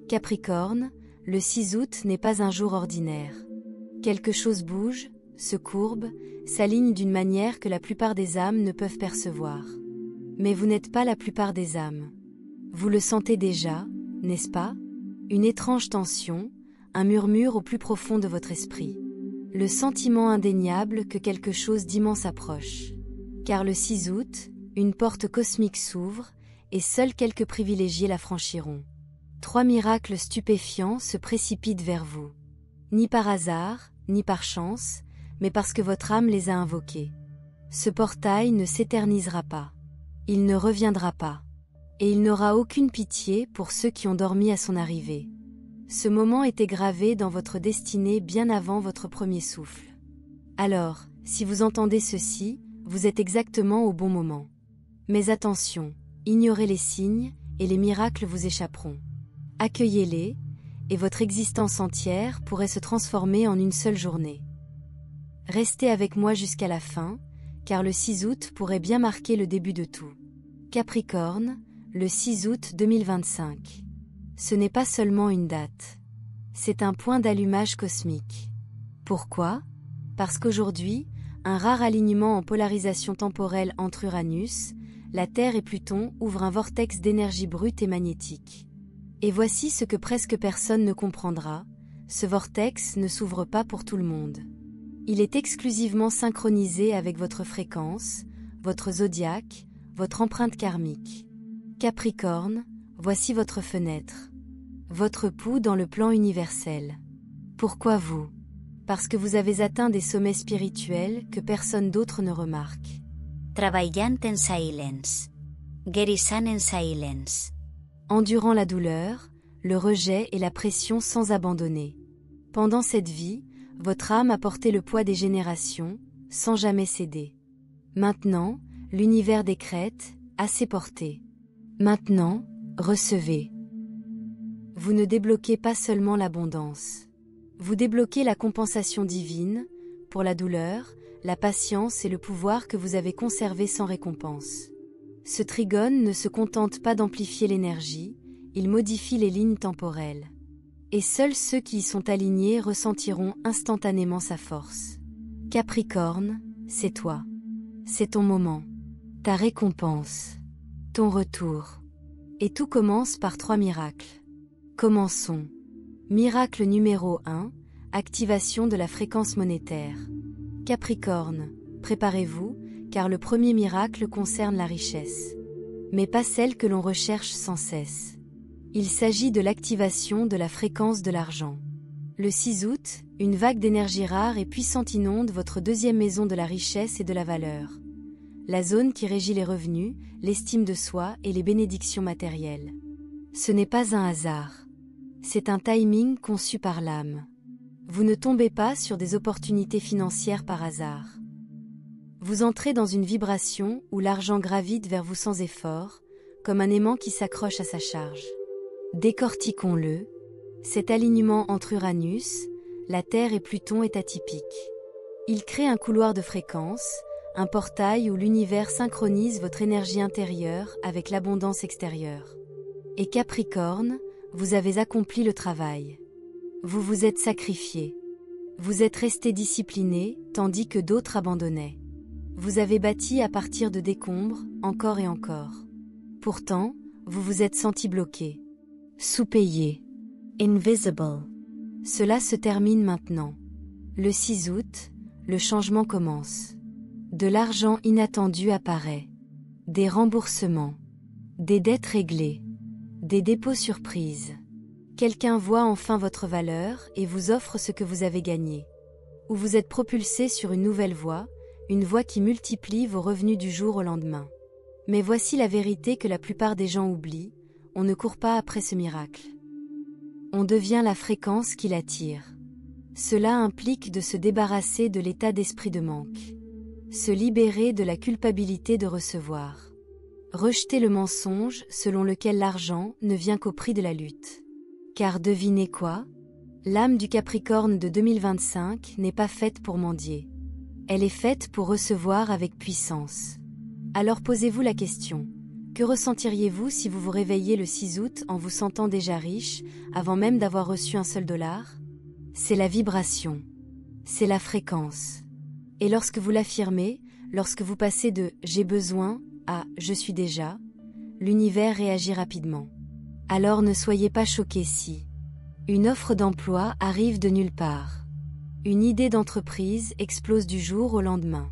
Capricorne, le 6 août n'est pas un jour ordinaire. Quelque chose bouge, se courbe, s'aligne d'une manière que la plupart des âmes ne peuvent percevoir. Mais vous n'êtes pas la plupart des âmes. Vous le sentez déjà, n'est-ce pas? Une étrange tension, un murmure au plus profond de votre esprit. Le sentiment indéniable que quelque chose d'immense approche. Car le 6 août, une porte cosmique s'ouvre, et seuls quelques privilégiés la franchiront. 3 miracles stupéfiants se précipitent vers vous. Ni par hasard, ni par chance, mais parce que votre âme les a invoqués. Ce portail ne s'éternisera pas. Il ne reviendra pas. Et il n'aura aucune pitié pour ceux qui ont dormi à son arrivée. Ce moment était gravé dans votre destinée bien avant votre premier souffle. Alors, si vous entendez ceci, vous êtes exactement au bon moment. Mais attention, ignorez les signes, et les miracles vous échapperont. Accueillez-les, et votre existence entière pourrait se transformer en une seule journée. Restez avec moi jusqu'à la fin, car le 6 août pourrait bien marquer le début de tout. Capricorne, le 6 août 2025. Ce n'est pas seulement une date. C'est un point d'allumage cosmique. Pourquoi? Parce qu'aujourd'hui, un rare alignement en polarisation temporelle entre Uranus, la Terre et Pluton ouvre un vortex d'énergie brute et magnétique. Et voici ce que presque personne ne comprendra, ce vortex ne s'ouvre pas pour tout le monde. Il est exclusivement synchronisé avec votre fréquence, votre zodiaque, votre empreinte karmique. Capricorne, voici votre fenêtre. Votre pouls dans le plan universel. Pourquoi vous? Parce que vous avez atteint des sommets spirituels que personne d'autre ne remarque. Treballant en silence. Guérissant en silence. Endurant la douleur, le rejet et la pression sans abandonner. Pendant cette vie, votre âme a porté le poids des générations, sans jamais céder. Maintenant, l'univers décrète, assez porté. Maintenant, recevez. Vous ne débloquez pas seulement l'abondance. Vous débloquez la compensation divine, pour la douleur, la patience et le pouvoir que vous avez conservé sans récompense. Ce trigone ne se contente pas d'amplifier l'énergie, il modifie les lignes temporelles. Et seuls ceux qui y sont alignés ressentiront instantanément sa force. Capricorne, c'est toi. C'est ton moment. Ta récompense. Ton retour. Et tout commence par 3 miracles. Commençons. Miracle numéro 1, activation de la fréquence monétaire. Capricorne, préparez-vous, car le premier miracle concerne la richesse. Mais pas celle que l'on recherche sans cesse. Il s'agit de l'activation de la fréquence de l'argent. Le 6 août, une vague d'énergie rare et puissante inonde votre deuxième maison de la richesse et de la valeur. La zone qui régit les revenus, l'estime de soi et les bénédictions matérielles. Ce n'est pas un hasard. C'est un timing conçu par l'âme. Vous ne tombez pas sur des opportunités financières par hasard. Vous entrez dans une vibration où l'argent gravite vers vous sans effort, comme un aimant qui s'accroche à sa charge. Décortiquons-le. Cet alignement entre Uranus, la Terre et Pluton est atypique. Il crée un couloir de fréquence, un portail où l'univers synchronise votre énergie intérieure avec l'abondance extérieure. Et Capricorne, vous avez accompli le travail. Vous vous êtes sacrifié. Vous êtes resté discipliné, tandis que d'autres abandonnaient. Vous avez bâti à partir de décombres, encore et encore. Pourtant, vous vous êtes senti bloqué. Sous-payé. Invisible. Cela se termine maintenant. Le 6 août, le changement commence. De l'argent inattendu apparaît. Des remboursements. Des dettes réglées. Des dépôts surprises. Quelqu'un voit enfin votre valeur et vous offre ce que vous avez gagné. Ou vous êtes propulsé sur une nouvelle voie, une voie qui multiplie vos revenus du jour au lendemain. Mais voici la vérité que la plupart des gens oublient, on ne court pas après ce miracle. On devient la fréquence qui l'attire. Cela implique de se débarrasser de l'état d'esprit de manque. Se libérer de la culpabilité de recevoir. Rejeter le mensonge selon lequel l'argent ne vient qu'au prix de la lutte. Car devinez quoi? L'âme du Capricorne de 2025 n'est pas faite pour mendier. Elle est faite pour recevoir avec puissance. Alors posez-vous la question, Que ressentiriez-vous si vous vous réveilliez le 6 août en vous sentant déjà riche, avant même d'avoir reçu un seul dollar? C'est la vibration. C'est la fréquence. Et lorsque vous l'affirmez, lorsque vous passez de « j'ai besoin » à « je suis déjà », l'univers réagit rapidement. Alors ne soyez pas choqués si une offre d'emploi arrive de nulle part. Une idée d'entreprise explose du jour au lendemain.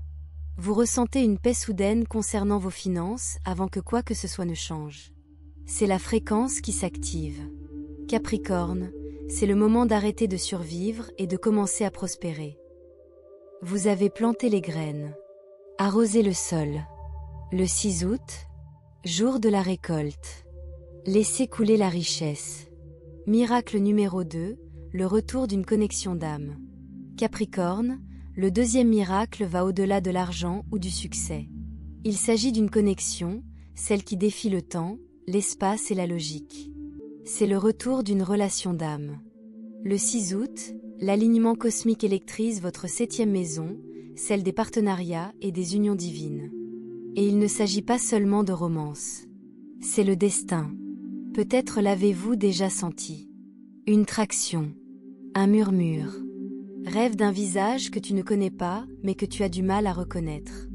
Vous ressentez une paix soudaine concernant vos finances avant que quoi que ce soit ne change. C'est la fréquence qui s'active. Capricorne, c'est le moment d'arrêter de survivre et de commencer à prospérer. Vous avez planté les graines. Arrosez le sol. Le 6 août, jour de la récolte. Laissez couler la richesse. Miracle numéro 2, le retour d'une connexion d'âme. Capricorne, le deuxième miracle va au-delà de l'argent ou du succès. Il s'agit d'une connexion, celle qui défie le temps, l'espace et la logique. C'est le retour d'une relation d'âme. Le 6 août, l'alignement cosmique électrise votre 7e maison, celle des partenariats et des unions divines. Et il ne s'agit pas seulement de romance. C'est le destin. Peut-être l'avez-vous déjà senti. Une traction. Un murmure. Rêve d'un visage que tu ne connais pas, mais que tu as du mal à reconnaître.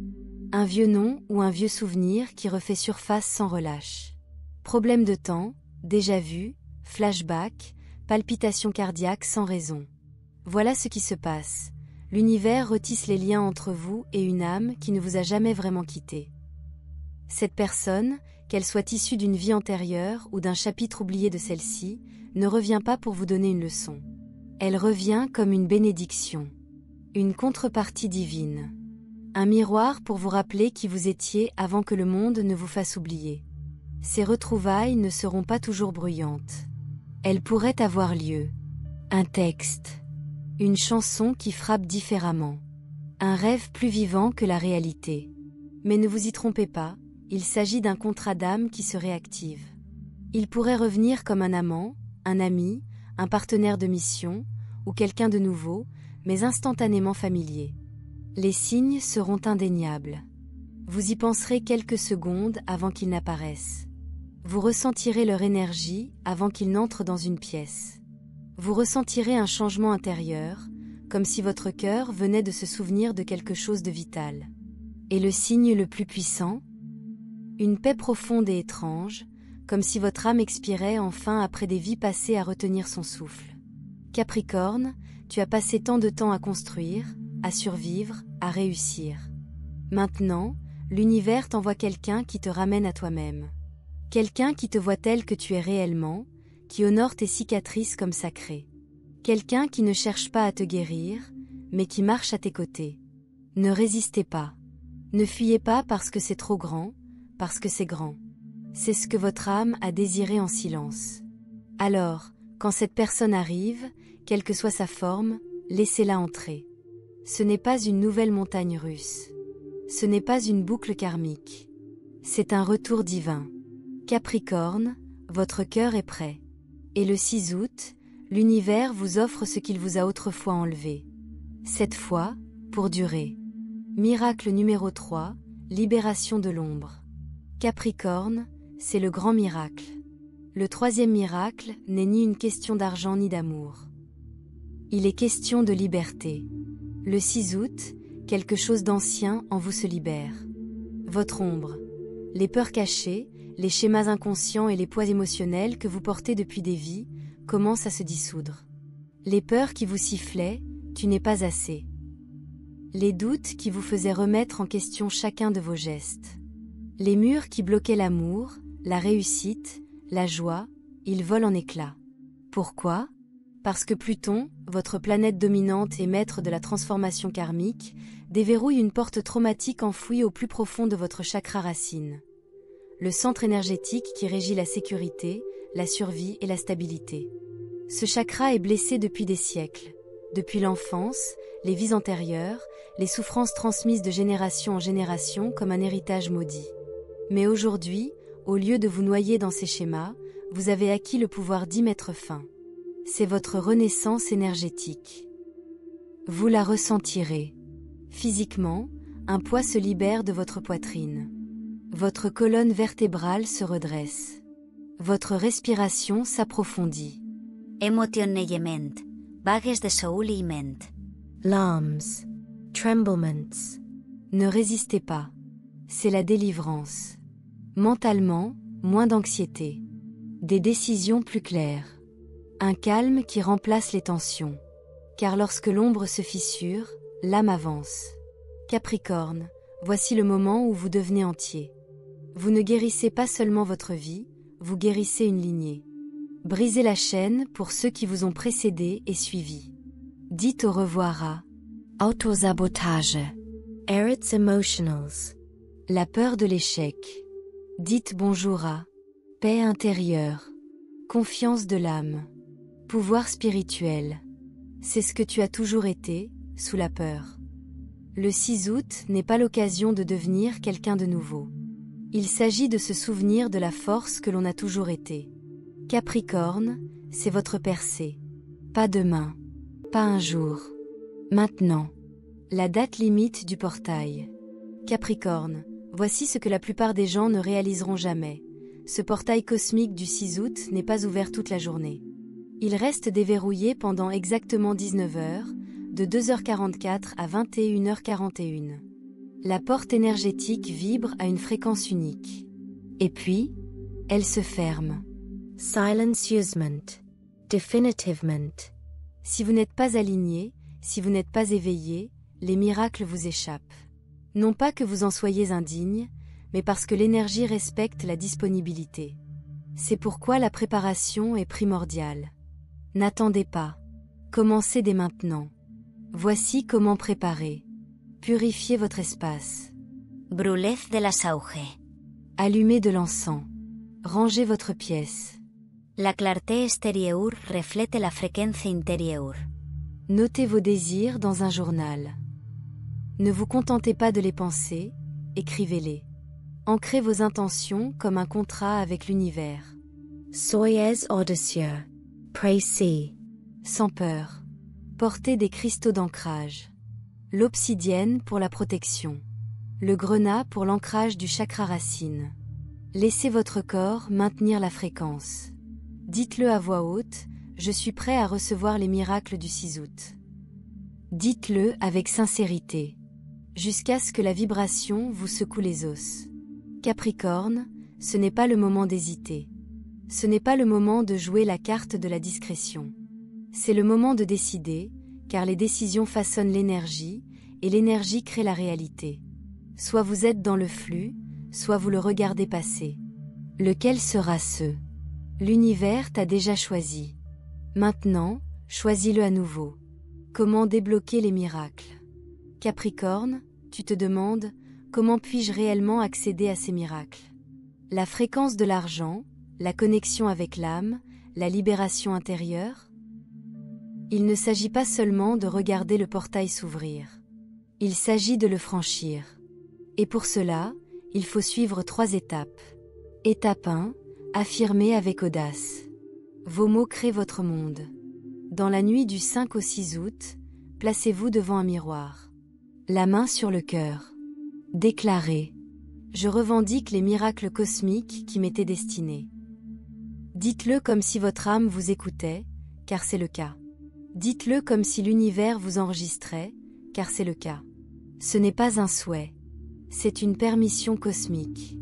Un vieux nom ou un vieux souvenir qui refait surface sans relâche. Problème de temps, déjà vu, flashback, palpitations cardiaques sans raison. Voilà ce qui se passe. L'univers retisse les liens entre vous et une âme qui ne vous a jamais vraiment quitté. Cette personne, qu'elle soit issue d'une vie antérieure ou d'un chapitre oublié de celle-ci, ne revient pas pour vous donner une leçon. Elle revient comme une bénédiction. Une contrepartie divine. Un miroir pour vous rappeler qui vous étiez avant que le monde ne vous fasse oublier. Ces retrouvailles ne seront pas toujours bruyantes. Elles pourraient avoir lieu. Un texte. Une chanson qui frappe différemment. Un rêve plus vivant que la réalité. Mais ne vous y trompez pas, il s'agit d'un contrat d'âme qui se réactive. Il pourrait revenir comme un amant, un ami, un partenaire de mission, ou quelqu'un de nouveau, mais instantanément familier. Les signes seront indéniables. Vous y penserez quelques secondes avant qu'ils n'apparaissent. Vous ressentirez leur énergie avant qu'ils n'entrent dans une pièce. Vous ressentirez un changement intérieur, comme si votre cœur venait de se souvenir de quelque chose de vital. Et le signe le plus puissant? Une paix profonde et étrange, comme si votre âme expirait enfin après des vies passées à retenir son souffle. Capricorne, tu as passé tant de temps à construire, à survivre, à réussir. Maintenant, l'univers t'envoie quelqu'un qui te ramène à toi-même. Quelqu'un qui te voit tel que tu es réellement, qui honore tes cicatrices comme sacrées. Quelqu'un qui ne cherche pas à te guérir, mais qui marche à tes côtés. Ne résistez pas. Ne fuyez pas parce que c'est trop grand, parce que c'est grand. C'est ce que votre âme a désiré en silence. Alors, quand cette personne arrive, quelle que soit sa forme, laissez-la entrer. Ce n'est pas une nouvelle montagne russe. Ce n'est pas une boucle karmique. C'est un retour divin. Capricorne, votre cœur est prêt. Et le 6 août, l'univers vous offre ce qu'il vous a autrefois enlevé. Cette fois, pour durer. Miracle numéro 3, libération de l'ombre. Capricorne, c'est le grand miracle. Le 3e miracle n'est ni une question d'argent ni d'amour. Il est question de liberté. Le 6 août, quelque chose d'ancien en vous se libère. Votre ombre, les peurs cachées, les schémas inconscients et les poids émotionnels que vous portez depuis des vies, commencent à se dissoudre. Les peurs qui vous sifflaient, tu n'es pas assez. Les doutes qui vous faisaient remettre en question chacun de vos gestes. Les murs qui bloquaient l'amour, la réussite, la joie, ils volent en éclats. Pourquoi ? Parce que Pluton, votre planète dominante et maître de la transformation karmique, déverrouille une porte traumatique enfouie au plus profond de votre chakra racine. Le centre énergétique qui régit la sécurité, la survie et la stabilité. Ce chakra est blessé depuis des siècles. Depuis l'enfance, les vies antérieures, les souffrances transmises de génération en génération comme un héritage maudit. Mais aujourd'hui, au lieu de vous noyer dans ces schémas, vous avez acquis le pouvoir d'y mettre fin. C'est votre renaissance énergétique. Vous la ressentirez. Physiquement, un poids se libère de votre poitrine. Votre colonne vertébrale se redresse. Votre respiration s'approfondit. Emotionnement, vagues de souliment. Larmes, tremblements. Ne résistez pas. C'est la délivrance. Mentalement, moins d'anxiété. Des décisions plus claires. Un calme qui remplace les tensions. Car lorsque l'ombre se fissure, l'âme avance. Capricorne, voici le moment où vous devenez entier. Vous ne guérissez pas seulement votre vie, vous guérissez une lignée. Brisez la chaîne pour ceux qui vous ont précédé et suivi. Dites au revoir à autosabotage, Eretz emotionals, la peur de l'échec. Dites bonjour à paix intérieure, confiance de l'âme, pouvoir spirituel. C'est ce que tu as toujours été, sous la peur. Le 6 août n'est pas l'occasion de devenir quelqu'un de nouveau. Il s'agit de se souvenir de la force que l'on a toujours été. Capricorne, c'est votre percée. Pas demain, pas un jour. Maintenant. La date limite du portail. Capricorne, voici ce que la plupart des gens ne réaliseront jamais. Ce portail cosmique du 6 août n'est pas ouvert toute la journée. Il reste déverrouillé pendant exactement 19 heures, de 2h44 à 21h41. La porte énergétique vibre à une fréquence unique. Et puis, elle se ferme. Silencieusement. Definitivement. Si vous n'êtes pas aligné, si vous n'êtes pas éveillé, les miracles vous échappent. Non pas que vous en soyez indigne, mais parce que l'énergie respecte la disponibilité. C'est pourquoi la préparation est primordiale. N'attendez pas. Commencez dès maintenant. Voici comment préparer. Purifiez votre espace. Brulez de la sauge. Allumez de l'encens. Rangez votre pièce. La clarté extérieure reflète la fréquence intérieure. Notez vos désirs dans un journal. Ne vous contentez pas de les penser, écrivez-les. Ancrez vos intentions comme un contrat avec l'univers. Soyez audacieux. Précis. Sans peur. Portez des cristaux d'ancrage. L'obsidienne pour la protection. Le grenat pour l'ancrage du chakra racine. Laissez votre corps maintenir la fréquence. Dites-le à voix haute, je suis prêt à recevoir les miracles du 6 août. Dites-le avec sincérité, jusqu'à ce que la vibration vous secoue les os. Capricorne, ce n'est pas le moment d'hésiter. Ce n'est pas le moment de jouer la carte de la discrétion. C'est le moment de décider, car les décisions façonnent l'énergie, et l'énergie crée la réalité. Soit vous êtes dans le flux, soit vous le regardez passer. Lequel sera ce? L'univers t'a déjà choisi. Maintenant, choisis-le à nouveau. Comment débloquer les miracles? Capricorne, tu te demandes, comment puis-je réellement accéder à ces miracles? La fréquence de l'argent, la connexion avec l'âme, la libération intérieure? Il ne s'agit pas seulement de regarder le portail s'ouvrir. Il s'agit de le franchir. Et pour cela, il faut suivre 3 étapes. Étape 1, affirmer avec audace. Vos mots créent votre monde. Dans la nuit du 5 au 6 août, placez-vous devant un miroir. La main sur le cœur. Déclarez. Je revendique les miracles cosmiques qui m'étaient destinés. Dites-le comme si votre âme vous écoutait, car c'est le cas. Dites-le comme si l'univers vous enregistrait, car c'est le cas. Ce n'est pas un souhait. C'est une permission cosmique.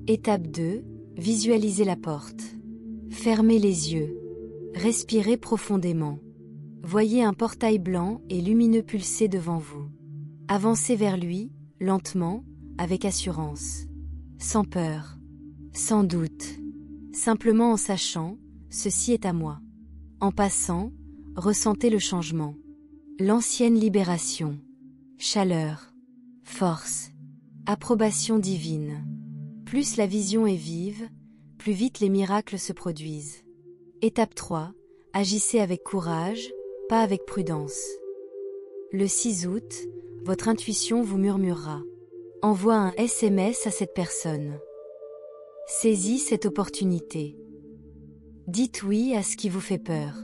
Étape 2, visualisez la porte. Fermez les yeux. Respirez profondément. Voyez un portail blanc et lumineux pulser devant vous. Avancez vers lui, lentement, avec assurance. Sans peur. Sans doute. Simplement en sachant, ceci est à moi. En passant, ressentez le changement. L'ancienne libération. Chaleur. Force. Approbation divine. Plus la vision est vive, plus vite les miracles se produisent. Étape 3. Agissez avec courage, pas avec prudence. Le 6 août, votre intuition vous murmurera. Envoie un SMS à cette personne. Saisis cette opportunité. Dites oui à ce qui vous fait peur.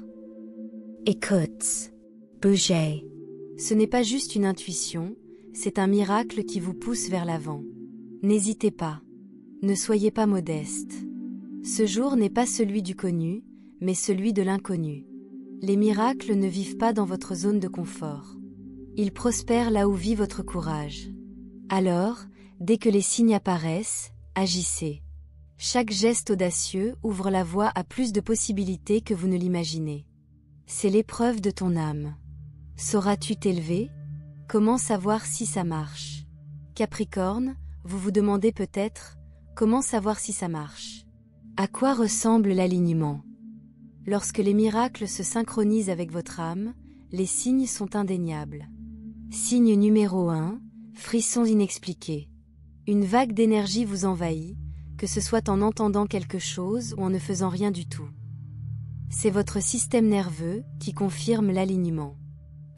Écoute. Bougez. Ce n'est pas juste une intuition, c'est un miracle qui vous pousse vers l'avant. N'hésitez pas. Ne soyez pas modeste. Ce jour n'est pas celui du connu, mais celui de l'inconnu. Les miracles ne vivent pas dans votre zone de confort. Ils prospèrent là où vit votre courage. Alors, dès que les signes apparaissent, agissez. Chaque geste audacieux ouvre la voie à plus de possibilités que vous ne l'imaginez. C'est l'épreuve de ton âme. Sauras-tu t'élever? Comment savoir si ça marche? Capricorne, vous vous demandez peut-être, comment savoir si ça marche? À quoi ressemble l'alignement? Lorsque les miracles se synchronisent avec votre âme, les signes sont indéniables. Signe numéro 1, frisson inexpliqué. Une vague d'énergie vous envahit, que ce soit en entendant quelque chose ou en ne faisant rien du tout. C'est votre système nerveux qui confirme l'alignement.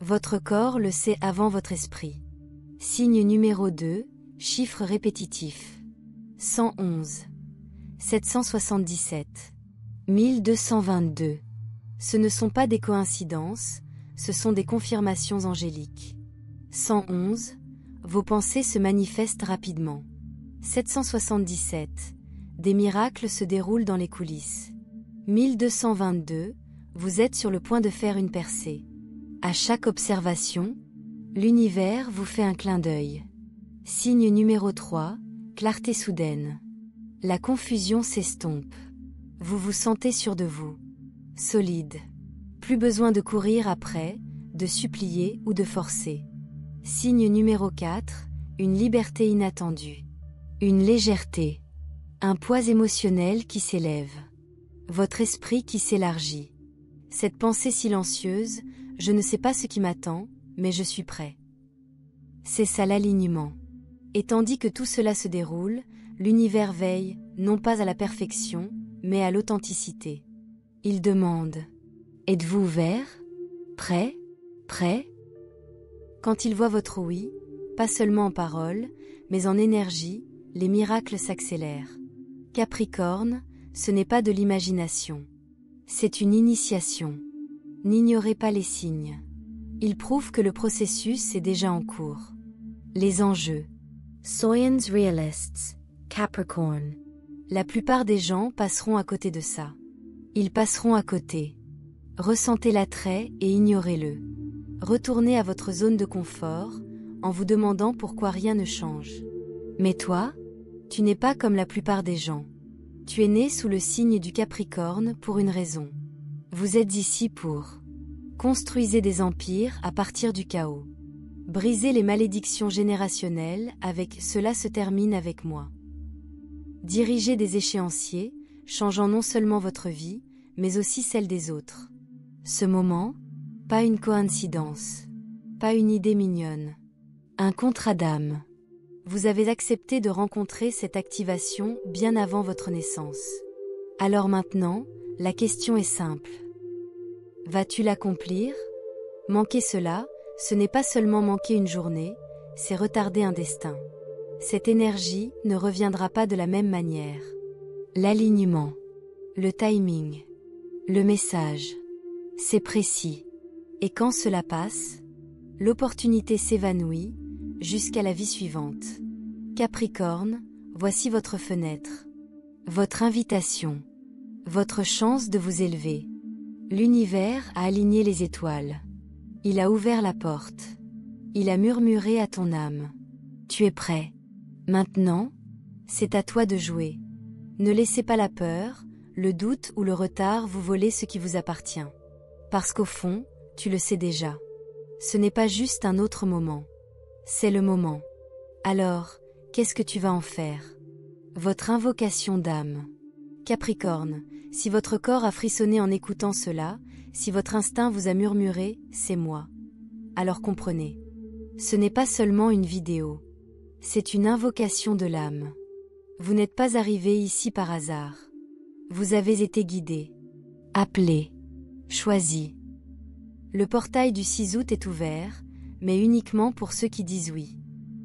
Votre corps le sait avant votre esprit. Signe numéro 2, chiffre répétitif. 111, 777, 1222. Ce ne sont pas des coïncidences, ce sont des confirmations angéliques. 111, vos pensées se manifestent rapidement. 777, des miracles se déroulent dans les coulisses. 1222, vous êtes sur le point de faire une percée. À chaque observation, l'univers vous fait un clin d'œil. Signe numéro 3, clarté soudaine. La confusion s'estompe. Vous vous sentez sûr de vous. Solide. Plus besoin de courir après, de supplier ou de forcer. Signe numéro 4, une liberté inattendue. Une légèreté. Un poids émotionnel qui s'élève. Votre esprit qui s'élargit. Cette pensée silencieuse, je ne sais pas ce qui m'attend, mais je suis prêt. C'est ça l'alignement. Et tandis que tout cela se déroule, l'univers veille, non pas à la perfection, mais à l'authenticité. Il demande « Êtes-vous ouvert? Prêt? Prêt ?» Quand il voit votre oui, pas seulement en parole, mais en énergie, les miracles s'accélèrent. Capricorne, ce n'est pas de l'imagination. C'est une initiation. N'ignorez pas les signes. Ils prouvent que le processus est déjà en cours. Les enjeux. Soyez realists, Capricorn. La plupart des gens passeront à côté de ça. Ils passeront à côté. Ressentez l'attrait et ignorez-le. Retournez à votre zone de confort, en vous demandant pourquoi rien ne change. Mais toi, tu n'es pas comme la plupart des gens. Tu es né sous le signe du Capricorne pour une raison. Vous êtes ici pour construisez des empires à partir du chaos. Brisez les malédictions générationnelles avec « Cela se termine avec moi ». Dirigez des échéanciers, changeant non seulement votre vie, mais aussi celle des autres. Ce moment, pas une coïncidence, pas une idée mignonne, un contrat d'âme. Vous avez accepté de rencontrer cette activation bien avant votre naissance. Alors maintenant, la question est simple. Vas-tu l'accomplir? Manquer cela, ce n'est pas seulement manquer une journée, c'est retarder un destin. Cette énergie ne reviendra pas de la même manière. L'alignement, le timing, le message, c'est précis. Et quand cela passe, l'opportunité s'évanouit jusqu'à la vie suivante. Capricorne, voici votre fenêtre, votre invitation, votre chance de vous élever. L'univers a aligné les étoiles. Il a ouvert la porte. Il a murmuré à ton âme. Tu es prêt. Maintenant, c'est à toi de jouer. Ne laissez pas la peur, le doute ou le retard vous voler ce qui vous appartient. Parce qu'au fond, tu le sais déjà. Ce n'est pas juste un autre moment. C'est le moment. Alors, qu'est-ce que tu vas en faire? Votre invocation d'âme. Capricorne, si votre corps a frissonné en écoutant cela, si votre instinct vous a murmuré « c'est moi », alors comprenez. Ce n'est pas seulement une vidéo. C'est une invocation de l'âme. Vous n'êtes pas arrivé ici par hasard. Vous avez été guidé, appelé, choisi. Le portail du 6 août est ouvert, mais uniquement pour ceux qui disent oui.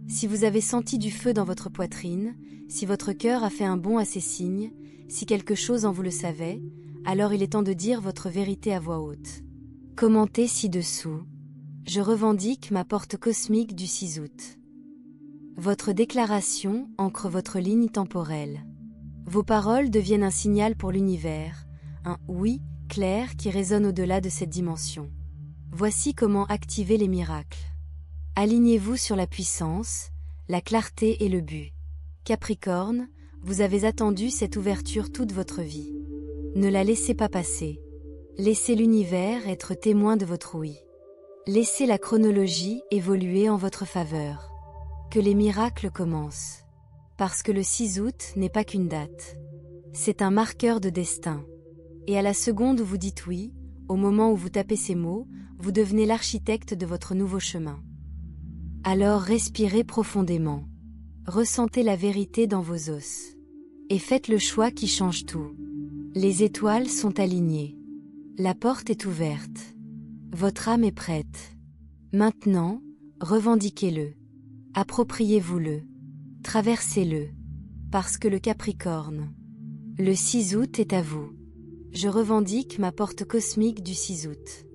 Si vous avez senti du feu dans votre poitrine, si votre cœur a fait un bond à ces signes, si quelque chose en vous le savait, alors il est temps de dire votre vérité à voix haute. Commentez ci-dessous. Je revendique ma porte cosmique du 6 août. Votre déclaration ancre votre ligne temporelle. Vos paroles deviennent un signal pour l'univers, un « oui » clair qui résonne au-delà de cette dimension. Voici comment activer les miracles. Alignez-vous sur la puissance, la clarté et le but. Capricorne, vous avez attendu cette ouverture toute votre vie. Ne la laissez pas passer. Laissez l'univers être témoin de votre oui. Laissez la chronologie évoluer en votre faveur. Que les miracles commencent. Parce que le 6 août n'est pas qu'une date. C'est un marqueur de destin. Et à la seconde où vous dites oui, au moment où vous tapez ces mots, vous devenez l'architecte de votre nouveau chemin. Alors respirez profondément. Ressentez la vérité dans vos os. Et faites le choix qui change tout. Les étoiles sont alignées. La porte est ouverte. Votre âme est prête. Maintenant, revendiquez-le. Appropriez-vous-le. Traversez-le. Parce que le Capricorne. Le 6 août est à vous. Je revendique ma porte cosmique du 6 août.